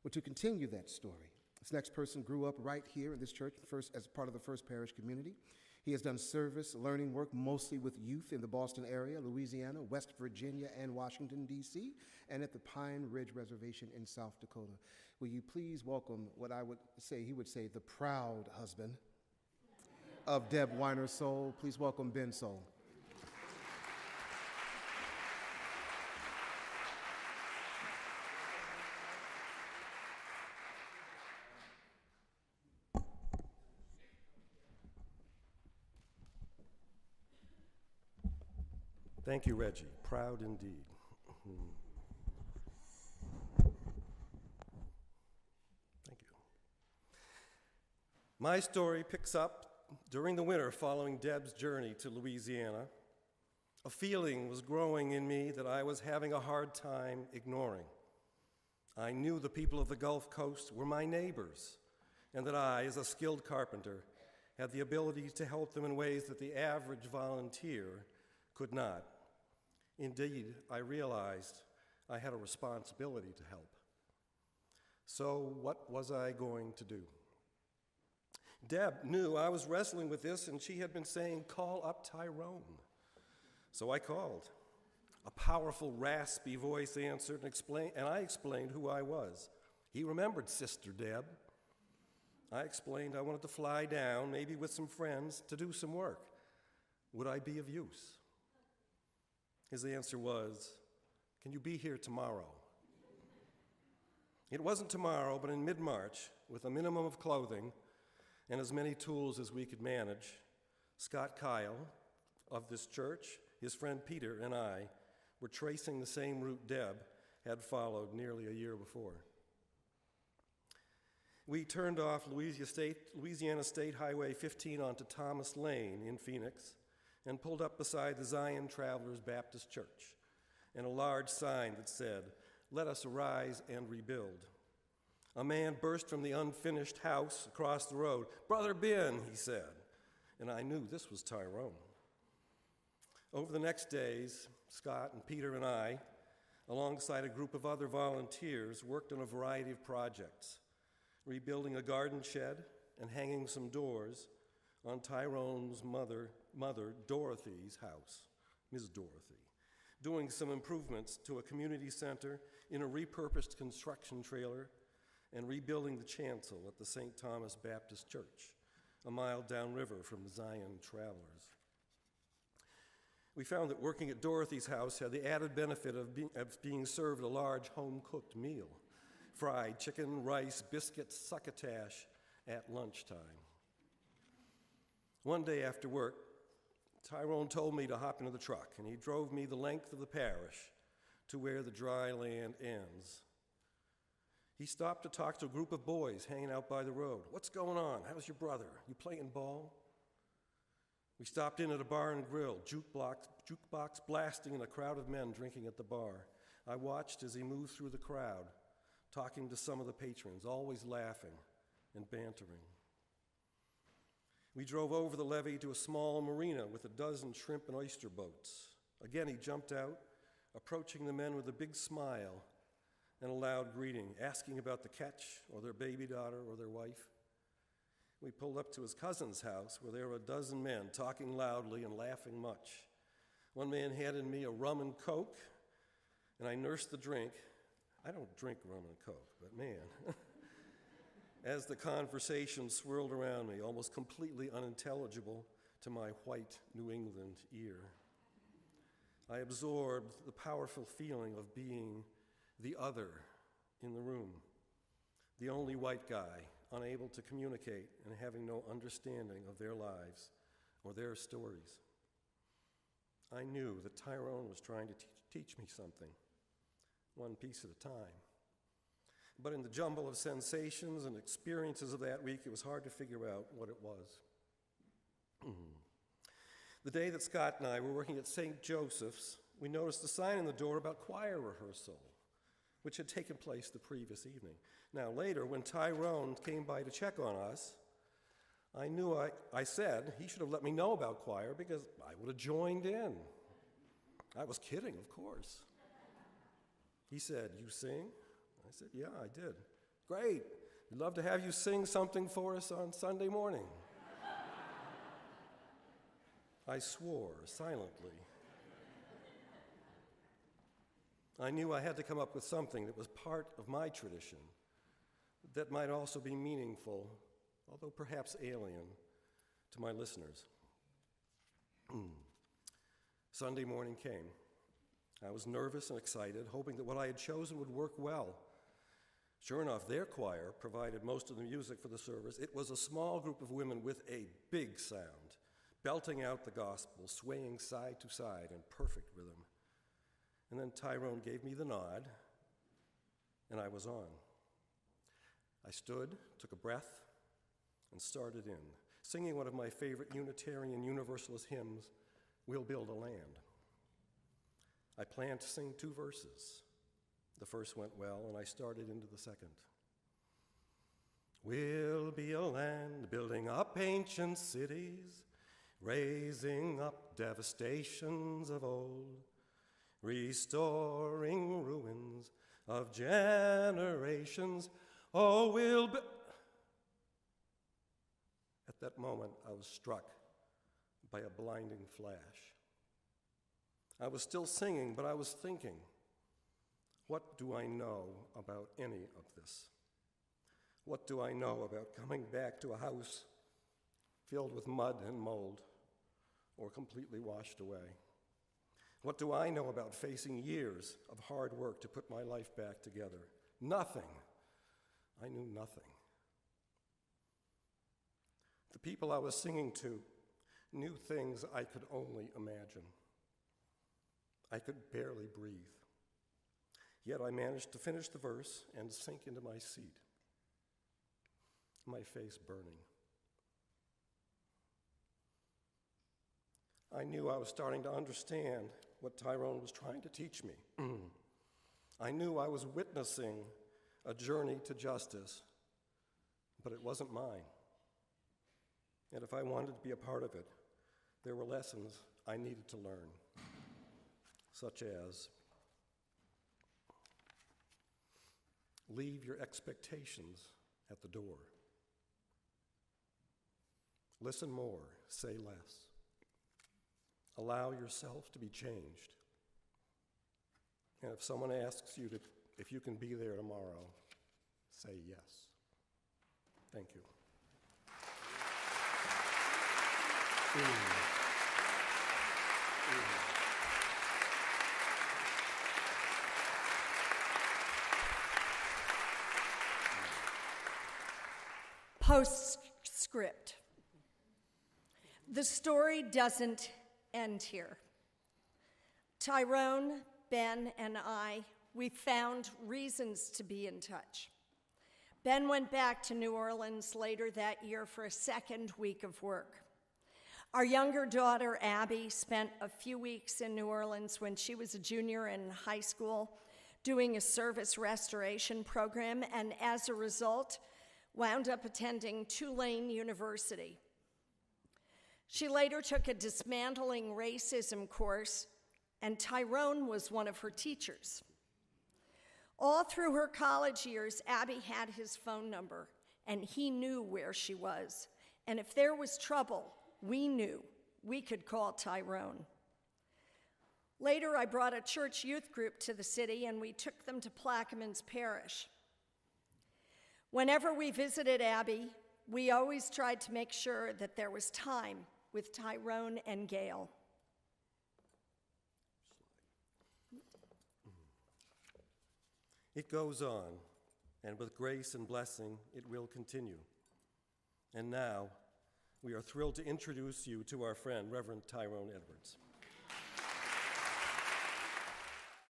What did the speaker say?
Well, to continue that story, this next person grew up right here in this church, first as part of the First Parish community. He has done service, learning work mostly with youth in the Boston area, Louisiana, West Virginia, and Washington, D.C., and at the Pine Ridge Reservation in South Dakota. Will you please welcome what he would say, the proud husband of Deb Weiner Soule. Please welcome Ben Soule. Thank you, Reggie. Proud indeed. Thank you. My story picks up during the winter following Deb's journey to Louisiana. A feeling was growing in me that I was having a hard time ignoring. I knew the people of the Gulf Coast were my neighbors, and that I, as a skilled carpenter, had the ability to help them in ways that the average volunteer could not. Indeed, I realized I had a responsibility to help. So what was I going to do? Deb knew I was wrestling with this, and she had been saying, "Call up Tyrone." So I called. A powerful, raspy voice answered and I explained who I was. He remembered Sister Deb. I explained I wanted to fly down, maybe with some friends, to do some work. Would I be of use? His answer was, "Can you be here tomorrow?" It wasn't tomorrow, but in mid-March, with a minimum of clothing and as many tools as we could manage, Scott Kyle of this church, his friend Peter, and I were tracing the same route Deb had followed nearly a year before. We turned off Louisiana State Highway 15 onto Thomas Lane in Phoenix and pulled up beside the Zion Travelers Baptist Church and a large sign that said, "Let us arise and rebuild." A man burst from the unfinished house across the road. "Brother Ben," he said, and I knew this was Tyrone. Over the next days, Scott and Peter and I, alongside a group of other volunteers, worked on a variety of projects, rebuilding a garden shed and hanging some doors on Tyrone's mother Dorothy's house, Ms. Dorothy, doing some improvements to a community center in a repurposed construction trailer, and rebuilding the chancel at the St. Thomas Baptist Church, a mile downriver from the Zion Travelers. We found that working at Dorothy's house had the added benefit of being served a large home-cooked meal, fried chicken, rice, biscuits, succotash at lunchtime. One day after work, Tyrone told me to hop into the truck, and he drove me the length of the parish to where the dry land ends. He stopped to talk to a group of boys hanging out by the road. "What's going on? How's your brother? You playing ball?" We stopped in at a bar and grill, jukebox blasting and a crowd of men drinking at the bar. I watched as he moved through the crowd, talking to some of the patrons, always laughing and bantering. We drove over the levee to a small marina with a dozen shrimp and oyster boats. Again, he jumped out, approaching the men with a big smile and a loud greeting, asking about the catch or their baby daughter or their wife. We pulled up to his cousin's house where there were a dozen men talking loudly and laughing much. One man handed me a rum and Coke, and I nursed the drink. I don't drink rum and Coke, but man. As the conversation swirled around me, almost completely unintelligible to my white New England ear, I absorbed the powerful feeling of being the other in the room, the only white guy, unable to communicate and having no understanding of their lives or their stories. I knew that Tyrone was trying to teach me something, one piece at a time. But in the jumble of sensations and experiences of that week, it was hard to figure out what it was. The day that Scott and I were working at St. Joseph's, we noticed a sign in the door about choir rehearsal, which had taken place the previous evening. Now later, when Tyrone came by to check on us, I said he should have let me know about choir because I would have joined in. I was kidding, of course. He said, "You sing?" I said, "Yeah, I did." Great. We'd love to have you sing something for us on Sunday morning. I swore silently. I knew I had to come up with something that was part of my tradition, that might also be meaningful, although perhaps alien, to my listeners. Sunday morning came. I was nervous and excited, hoping that what I had chosen would work well. Sure enough, their choir provided most of the music for the service. It was a small group of women with a big sound, belting out the gospel, swaying side to side in perfect rhythm. And then Tyrone gave me the nod, and I was on. I stood, took a breath, and started in, singing one of my favorite Unitarian Universalist hymns, We'll Build a Land. I planned to sing 2 verses. The first went well, and I started into the second. We'll be a land building up ancient cities, raising up devastations of old, restoring ruins of generations. Oh, we'll be... At that moment, I was struck by a blinding flash. I was still singing, but I was thinking, what do I know about any of this? What do I know about coming back to a house filled with mud and mold or completely washed away? What do I know about facing years of hard work to put my life back together? Nothing. I knew nothing. The people I was singing to knew things I could only imagine. I could barely breathe. Yet I managed to finish the verse and sink into my seat, my face burning. I knew I was starting to understand what Tyrone was trying to teach me. I knew I was witnessing a journey to justice, but it wasn't mine. And if I wanted to be a part of it, there were lessons I needed to learn, such as leave your expectations at the door. Listen more, say less. Allow yourself to be changed. And if someone asks you if you can be there tomorrow, say yes. Thank you. Postscript. The story doesn't end here. Tyrone, Ben, and we found reasons to be in touch. Ben went back to New Orleans later that year for a second week of work. Our younger daughter, Abby, spent a few weeks in New Orleans when she was a junior in high school doing a service restoration program, and as a result, wound up attending Tulane University. She later took a dismantling racism course, and Tyrone was one of her teachers. All through her college years, Abby had his phone number, and he knew where she was. And if there was trouble, we knew we could call Tyrone. Later, I brought a church youth group to the city, and we took them to Plaquemines Parish. Whenever we visited Abby, we always tried to make sure that there was time with Tyrone and Gail. It goes on, and with grace and blessing, it will continue. And now, we are thrilled to introduce you to our friend, Reverend Tyrone Edwards.